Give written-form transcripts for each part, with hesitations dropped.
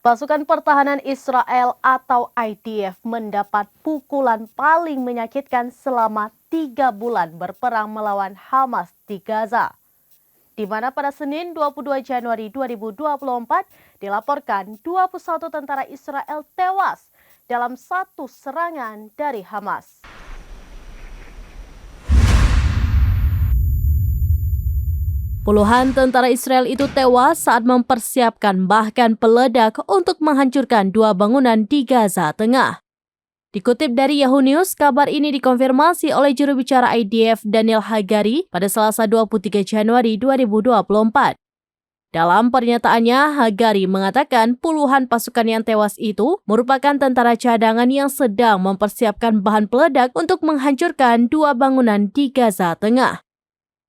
Pasukan pertahanan Israel atau IDF mendapat pukulan paling menyakitkan selama 3 bulan berperang melawan Hamas di Gaza. Di mana pada Senin 22 Januari 2024 dilaporkan 21 tentara Israel tewas dalam satu serangan dari Hamas. Puluhan tentara Israel itu tewas saat mempersiapkan bahkan peledak untuk menghancurkan 2 bangunan di Gaza Tengah. Dikutip dari Yahoo News, kabar ini dikonfirmasi oleh juru bicara IDF Daniel Hagari pada Selasa 23 Januari 2024. Dalam pernyataannya, Hagari mengatakan puluhan pasukan yang tewas itu merupakan tentara cadangan yang sedang mempersiapkan bahan peledak untuk menghancurkan 2 bangunan di Gaza Tengah.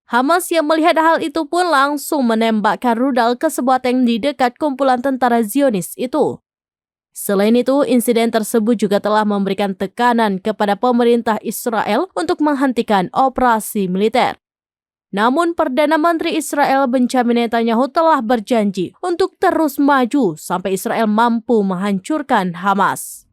Hamas yang melihat hal itu pun langsung menembakkan rudal ke sebuah tank di dekat kumpulan tentara Zionis itu. Selain itu, insiden tersebut juga telah memberikan tekanan kepada pemerintah Israel untuk menghentikan operasi militer. Namun, Perdana Menteri Israel Benjamin Netanyahu telah berjanji untuk terus maju sampai Israel mampu menghancurkan Hamas.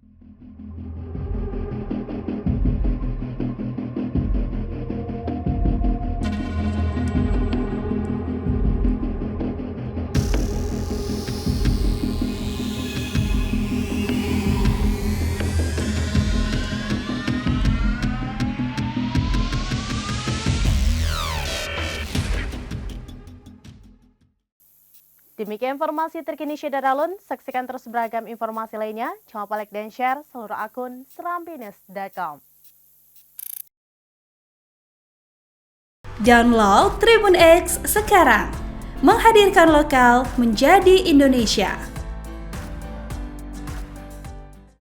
Demikian informasi terkini Syeda Alun. Saksikan terus beragam informasi lainnya. Jangan lupa like dan share seluruh akun serambinews.com. Download Tribun X sekarang. Menghadirkan lokal menjadi Indonesia.